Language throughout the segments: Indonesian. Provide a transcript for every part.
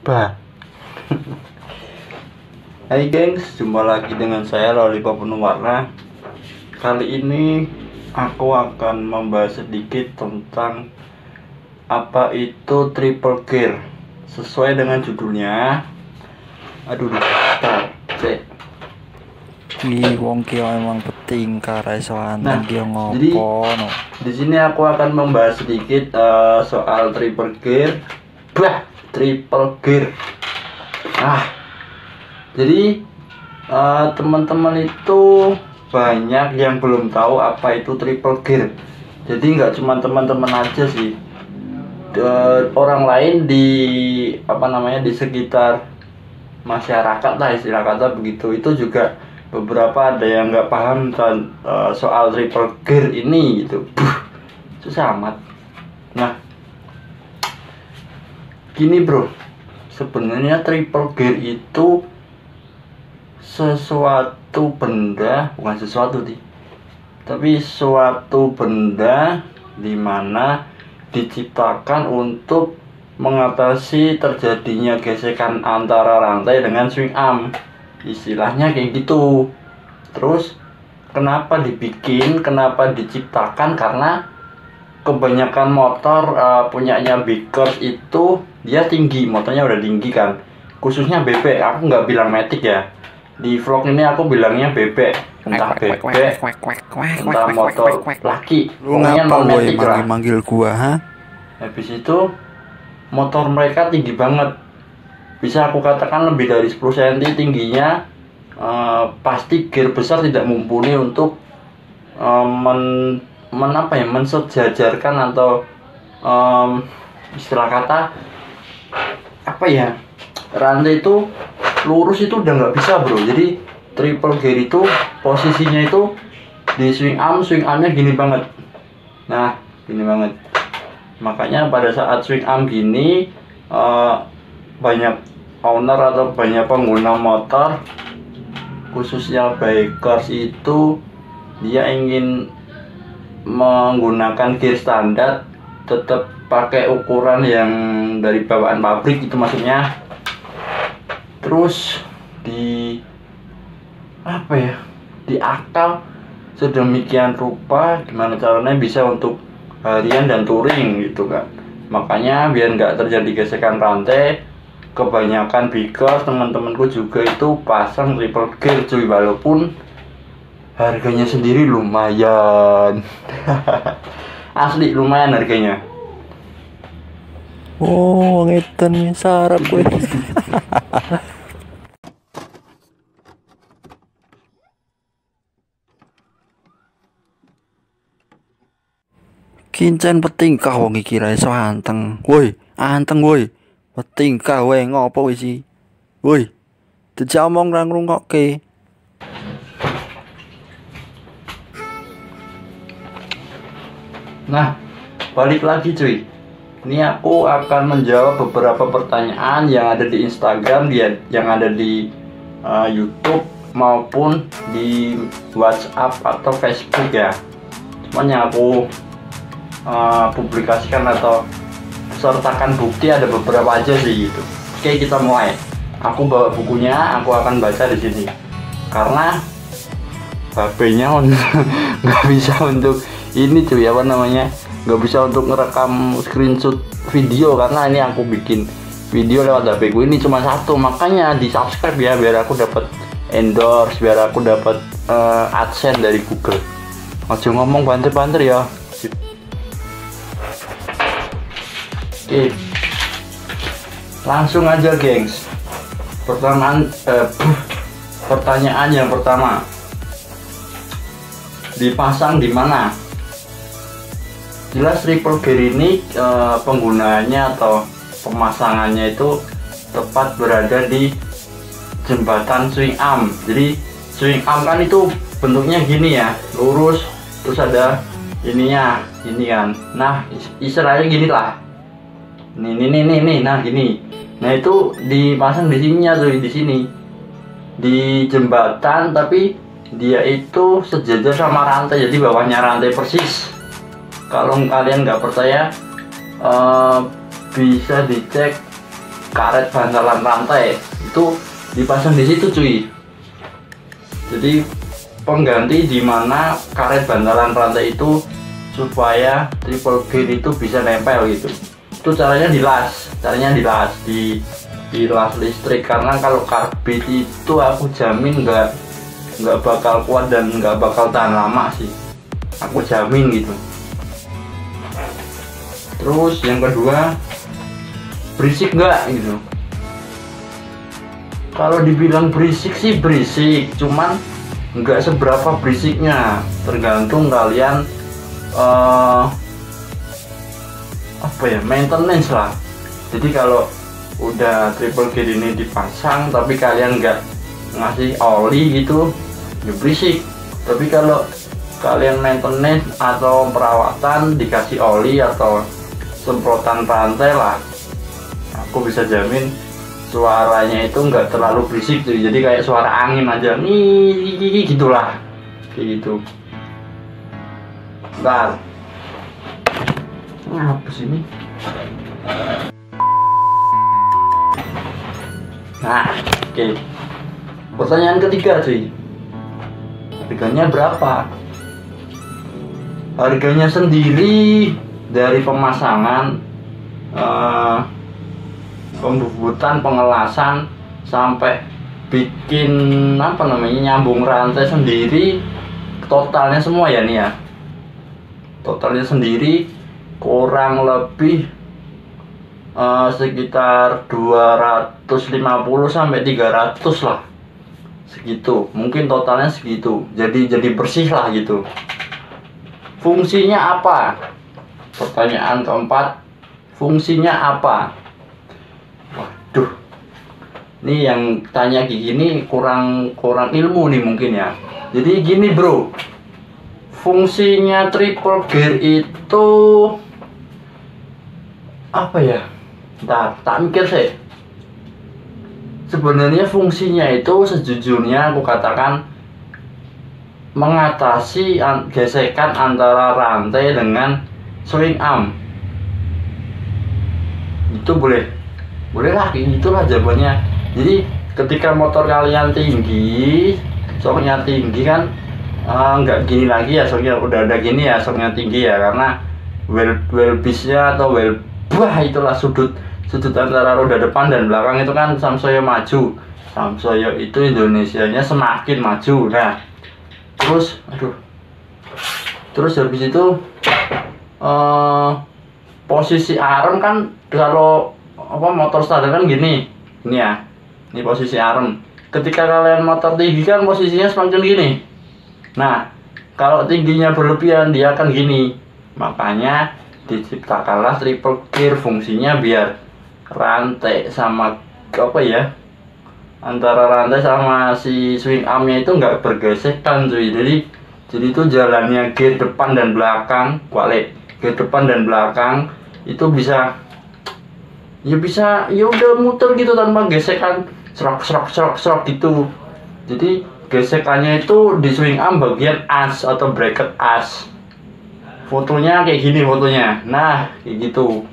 Bah. Hai gengs, jumpa lagi dengan saya Lollipop Penuh Warna. Kali ini aku akan membahas sedikit tentang apa itu triple gear. Sesuai dengan judulnya. Aduh, cek. Ki wong ki emang petingkar iso anteng ki Jadi ngopo no. di sini aku akan membahas sedikit soal triple gear. Triple gear. Jadi teman-teman itu banyak yang belum tahu apa itu triple gear. Jadi nggak cuma teman-teman aja sih, orang lain di di sekitar masyarakat lah, istilah kata begitu, itu juga beberapa ada yang nggak paham soal triple gear ini gitu. Susah amat. Nah, gini bro, sebenarnya triple gear itu sesuatu benda, bukan sesuatu sih, tapi suatu benda dimana diciptakan untuk mengatasi terjadinya gesekan antara rantai dengan swing arm, istilahnya kayak gitu. Terus kenapa diciptakan, karena kebanyakan motor punyanya Bickers itu dia tinggi, motornya udah tinggi kan, khususnya bebek. Aku nggak bilang Matic ya, di vlog ini aku bilangnya bebek, entah bebek entah motor laki, pokoknya non Matic lah. Manggil gua, ha? Habis itu motor mereka tinggi banget, bisa aku katakan lebih dari 10 cm tingginya. Pasti gear besar tidak mumpuni untuk mensejajarkan atau istilah kata rantai itu lurus, itu udah nggak bisa bro. Jadi triple gear itu posisinya itu di swing armnya gini banget. Nah, gini banget. Makanya pada saat swing arm gini, banyak owner atau banyak pengguna motor, khususnya bikers itu, dia ingin menggunakan gear standar, tetap pakai ukuran yang dari bawaan pabrik itu maksudnya. Terus diakal sedemikian rupa gimana caranya bisa untuk harian dan touring gitu kan. Makanya biar nggak terjadi gesekan rantai, kebanyakan Bickers teman-temanku juga itu pasang triple gear cuy, walaupun harganya sendiri lumayan. Asli lumayan harganya. Oh, ngeten sarap gue. Kincen petingkah wong iki ra iso anteng. Woi, anteng woi. Petingkah wae ngopo iki? Woi. Dijak omong ra ngrungokke. Nah, balik lagi cuy. Ini aku akan menjawab beberapa pertanyaan yang ada di Instagram, yang ada di YouTube maupun di WhatsApp atau Facebook ya. Cuman yang aku publikasikan atau sertakan bukti ada beberapa aja sih gitu. Oke, kita mulai. Aku bawa bukunya, aku akan baca di sini. Karena HP-nya nggak bisa untuk ini cuy, nggak bisa untuk ngerekam screenshot video, karena ini aku bikin video lewat HP ku ini cuma satu. Makanya di subscribe ya, biar aku dapat endorse, biar aku dapat AdSense dari Google. Ojo ngomong banter-banter ya. Oke, langsung aja gengs. Pertanyaan yang pertama, dipasang di mana? Jelas triple gear ini penggunaannya atau pemasangannya itu tepat berada di jembatan swing arm. Jadi swing arm kan itu bentuknya gini ya, lurus, terus ada ininya, ini kan. Nah, istilahnya gini lah. Nih, nah gini. Nah, itu dipasang di sininya tuh, di sini. Di jembatan, tapi dia itu sejajar sama rantai, jadi bawahnya rantai persis. Kalau kalian nggak percaya, bisa dicek karet bantalan rantai itu dipasang di situ cuy. Jadi pengganti di mana karet bantalan rantai itu supaya triple gear itu bisa nempel gitu. Itu caranya dilas, di las listrik, karena kalau karbit itu aku jamin nggak bakal kuat dan nggak bakal tahan lama sih, aku jamin gitu. Terus yang kedua, berisik nggak gitu. Kalau dibilang berisik sih berisik, cuman nggak seberapa berisiknya, tergantung kalian maintenance lah. Jadi kalau udah triple gear ini dipasang tapi kalian nggak ngasih oli gitu, ya berisik. Tapi kalau kalian maintenance atau perawatan dikasih oli atau semprotan rantai lah, aku bisa jamin suaranya itu nggak terlalu berisik tuh. Jadi kayak suara angin aja nih gitulah, kayak gitu. Bentar, apa sih ini? Nah, oke. Pertanyaan ketiga cuy, harganya berapa? Harganya sendiri dari pemasangan, pembubutan, pengelasan, sampai bikin nyambung rantai sendiri, totalnya semua ya nih ya, totalnya sendiri kurang lebih sekitar 250 sampai 300 lah, segitu, mungkin totalnya segitu. Jadi bersih lah gitu. Fungsinya apa? Pertanyaan keempat, fungsinya apa? Waduh, ini yang tanya gini kurang ilmu nih mungkin ya. Jadi gini bro, fungsinya triple gear itu apa ya? Ntar, tak mikir sih. Sebenarnya fungsinya itu sejujurnya aku katakan mengatasi gesekan antara rantai dengan swing arm. Itu boleh lah, itulah jawabannya. Jadi ketika motor kalian tinggi, shocknya tinggi kan, nggak gini lagi ya shocknya, udah ada gini ya shocknya tinggi ya, karena wheel base-nya atau itulah sudut antara roda depan dan belakang itu kan samsoyo maju, samsoyo itu Indonesianya semakin maju. Nah terus habis itu posisi arm kan, kalau motor standar kan gini ya, ini posisi arm. Ketika kalian motor tinggi kan posisinya semakin gini. Nah kalau tingginya berlebihan dia akan gini, makanya diciptakanlah triple gear. Fungsinya biar rantai sama antara rantai sama si swing armnya itu nggak bergesekan cuy. Jadi itu jalannya gear depan dan belakang, gear depan dan belakang itu bisa ya udah muter gitu tanpa gesekan serok gitu. Jadi gesekannya itu di swing arm bagian as atau bracket as. Fotonya kayak gini fotonya. Nah kayak gitu,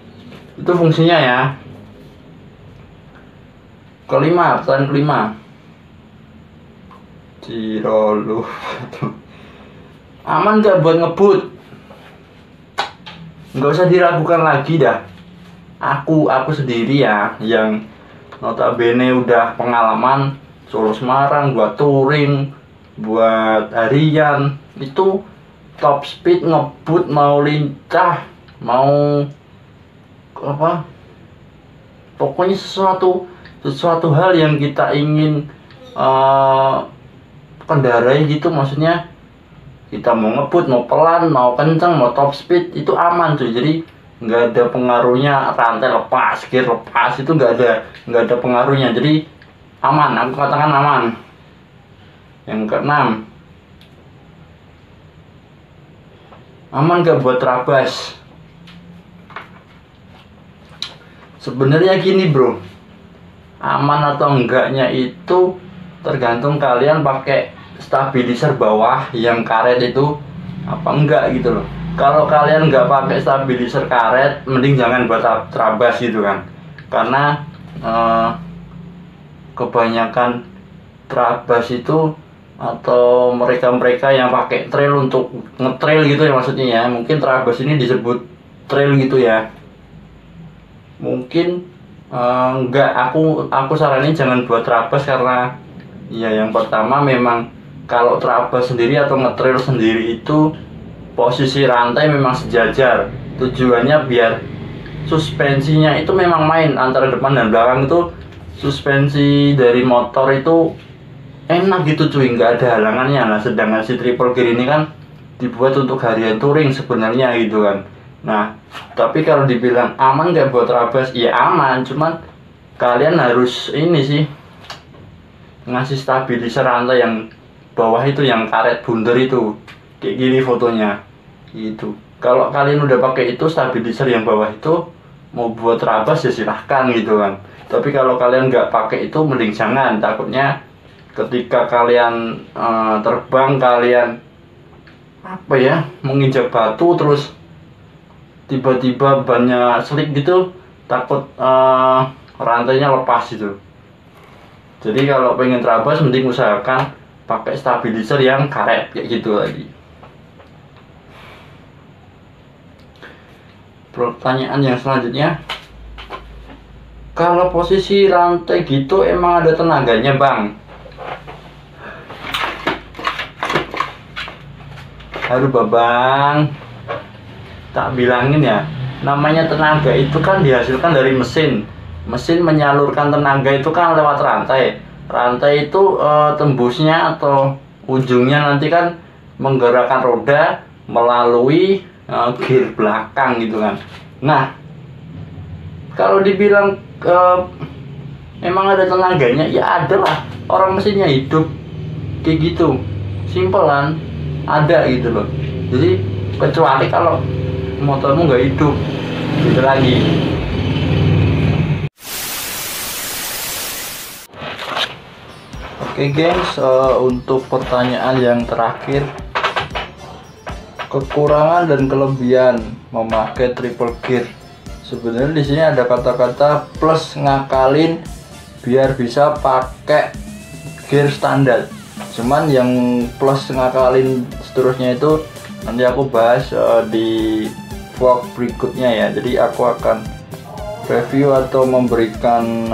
itu fungsinya ya. Pertanyaan kelima, Cirolu aman gak buat ngebut? Nggak usah diragukan lagi dah. Aku sendiri ya, yang notabene udah pengalaman Solo Semarang buat touring, buat harian, itu top speed ngebut, mau lincah, mau pokoknya sesuatu hal yang kita ingin kendarai gitu, maksudnya kita mau ngebut, mau pelan, mau kenceng, mau top speed, itu aman tuh. Jadi nggak ada pengaruhnya rantai lepas, gear lepas, itu nggak ada pengaruhnya. Jadi aman, aku katakan aman. Yang keenam, aman gak buat trabas? Sebenarnya gini bro, aman atau enggaknya itu tergantung kalian pakai stabilizer bawah yang karet itu apa enggak gitu loh. Kalau kalian nggak pakai stabilizer karet, mending jangan buat trabas gitu kan, karena kebanyakan trabas itu atau mereka-mereka yang pakai trail untuk ngetrail gitu ya, maksudnya ya, mungkin trabas ini disebut trail gitu ya. Mungkin enggak, aku saranin jangan buat trabas karena ya yang pertama memang kalau trabas sendiri atau ngetrail sendiri itu posisi rantai memang sejajar, tujuannya biar suspensinya itu memang main antara depan dan belakang. Itu suspensi dari motor itu enak gitu cuy, nggak ada halangannya. Nah sedangkan si triple gear ini kan dibuat untuk harian touring sebenarnya gitu kan. Nah tapi kalau dibilang aman nggak buat trabas, ya aman, cuman kalian harus ini sih, ngasih stabilizer rantai yang bawah itu, yang karet bundar itu, kayak gini fotonya gitu. Kalau kalian udah pakai itu stabilizer yang bawah itu, mau buat trabas ya silahkan gitu kan. Tapi kalau kalian nggak pakai itu mending jangan, takutnya ketika kalian terbang, kalian apa ya, menginjak batu terus tiba-tiba bannya slip gitu, takut rantainya lepas gitu. Jadi kalau pengen trabas mending usahakan pakai stabilizer yang karet kayak gitu lagi. Pertanyaan yang selanjutnya, kalau posisi rantai gitu emang ada tenaganya bang? Aduh babang, tak bilangin ya, namanya tenaga itu kan dihasilkan dari mesin. Mesin menyalurkan tenaga itu kan lewat rantai. Rantai itu tembusnya atau ujungnya nanti kan menggerakkan roda melalui gear belakang gitu kan. Nah kalau dibilang emang ada tenaganya, ya ada lah, orang mesinnya hidup kayak gitu, simpel kan, ada gitu loh. Jadi kecuali kalau motormu nggak hidup gitu lagi. Oke gengs, untuk pertanyaan yang terakhir, kekurangan dan kelebihan memakai triple gear. Sebenarnya di sini ada kata-kata plus ngakalin biar bisa pakai gear standar. Cuman yang plus ngakalin seterusnya itu nanti aku bahas di vlog berikutnya ya. Jadi aku akan review atau memberikan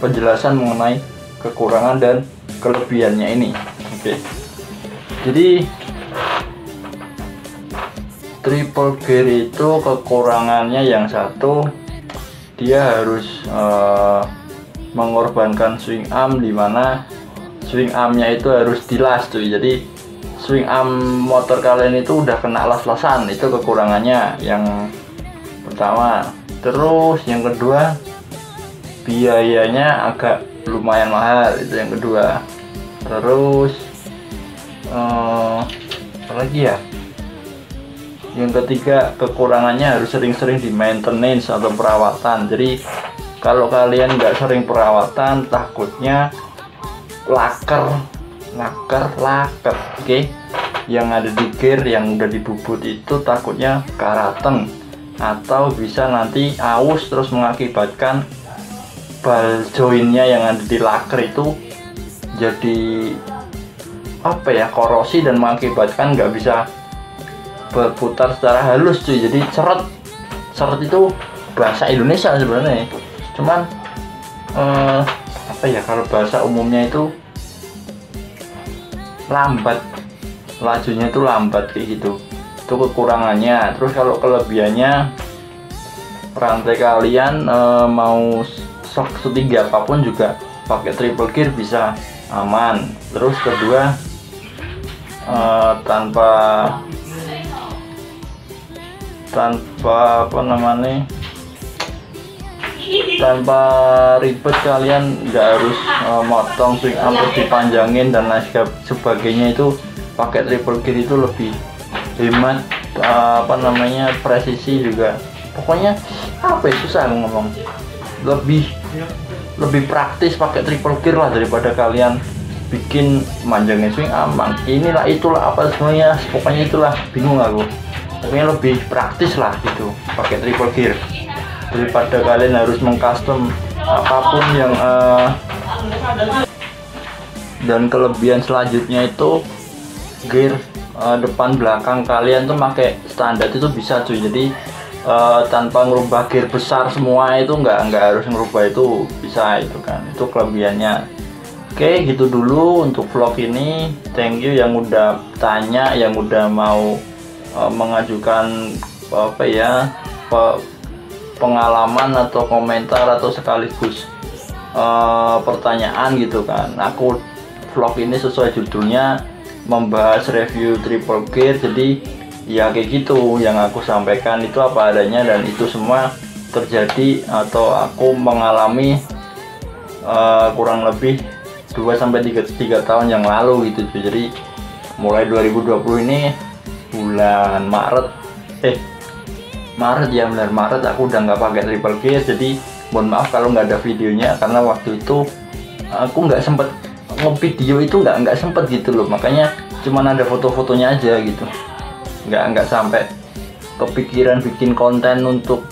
penjelasan mengenai kekurangan dan kelebihannya ini. Oke. Jadi triple gear itu kekurangannya yang satu, dia harus mengorbankan swing arm, dimana swing armnya itu harus dilas cuy. Jadi swing arm motor kalian itu udah kena las-lasan, itu kekurangannya yang pertama. Terus yang kedua, biayanya agak lumayan mahal, itu yang kedua. Terus apa lagi ya, yang ketiga, kekurangannya harus sering-sering di maintenance atau perawatan. Jadi kalau kalian nggak sering perawatan, takutnya laker, oke? Yang ada di gear yang udah dibubut itu takutnya karateng, atau bisa nanti aus terus mengakibatkan ball jointnya yang ada di laker itu jadi korosi dan mengakibatkan nggak bisa berputar secara halus cuy. Jadi seret itu bahasa Indonesia sebenarnya, cuman kalau bahasa umumnya itu lambat, lajunya itu lambat kayak gitu. Itu kekurangannya. Terus kalau kelebihannya, rantai kalian mau shock setinggi apapun juga pakai triple gear bisa aman. Terus kedua, tanpa ribet, kalian nggak harus motong swing arm terus dipanjangin dan lain sebagainya. Itu pakai triple gear itu lebih hemat, presisi juga. Pokoknya susah ngomong, lebih praktis pakai triple gear lah daripada kalian bikin manjangin swing arm, inilah itulah apa semuanya, pokoknya itulah, bingung aku. Pokoknya lebih praktis lah gitu pakai triple gear. daripada kalian harus mengcustom apapun yang dan kelebihan selanjutnya itu gear depan belakang kalian tuh pakai standar itu bisa cuy. Jadi tanpa ngerubah gear besar semua itu nggak harus ngerubah, itu bisa, itu kan, itu kelebihannya. Oke, gitu dulu untuk vlog ini. Thank you yang udah tanya, yang udah mau mengajukan apa ya, pengalaman atau komentar atau sekaligus pertanyaan gitu kan. Aku vlog ini sesuai judulnya membahas review triple gear, jadi ya kayak gitu yang aku sampaikan itu apa adanya, dan itu semua terjadi atau aku mengalami kurang lebih 2-3 tahun yang lalu gitu. Jadi mulai 2020 ini bulan Maret ya, benar Maret aku udah nggak pakai triple gear. Jadi mohon maaf kalau nggak ada videonya, karena waktu itu aku nggak sempet ngevideo, itu nggak sempet gitu loh. Makanya cuman ada foto-fotonya aja gitu, nggak sampai kepikiran bikin konten untuk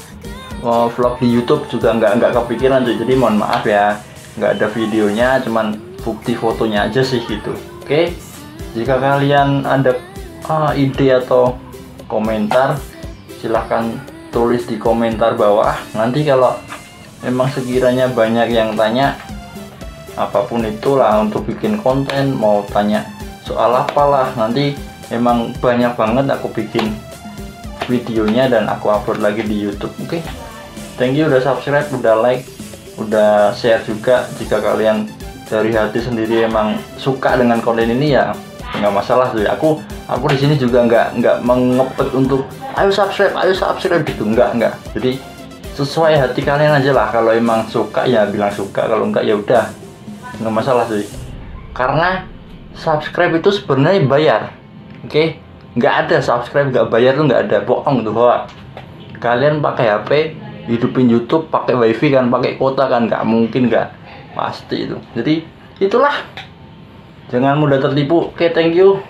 vlog di YouTube juga nggak kepikiran tuh. Jadi mohon maaf ya, nggak ada videonya, cuman bukti fotonya aja sih gitu. Oke, jika kalian ada ide atau komentar, silahkan tulis di komentar bawah. Nanti kalau memang sekiranya banyak yang tanya apapun itulah untuk bikin konten, mau tanya soal apalah, nanti emang banyak banget aku bikin videonya dan aku upload lagi di YouTube. Oke, thank you udah subscribe, udah like, udah share juga. Jika kalian dari hati sendiri emang suka dengan konten ini ya nggak masalah tuh. Aku di sini juga nggak mengepet untuk ayo subscribe gitu, nggak. Jadi sesuai hati kalian aja lah. Kalau emang suka ya bilang suka, kalau enggak ya udah, nggak masalah sih. Karena subscribe itu sebenarnya bayar. Oke, nggak ada subscribe nggak bayar tuh, nggak ada, bohong tuh. Bahwa kalian pakai HP hidupin YouTube pakai wifi kan, pakai kuota kan, nggak mungkin, nggak pasti itu. Jadi itulah, jangan mudah tertipu. Oke, thank you,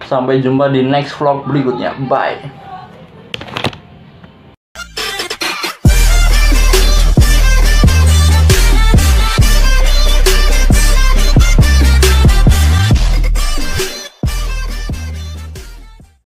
sampai jumpa di next vlog berikutnya, bye.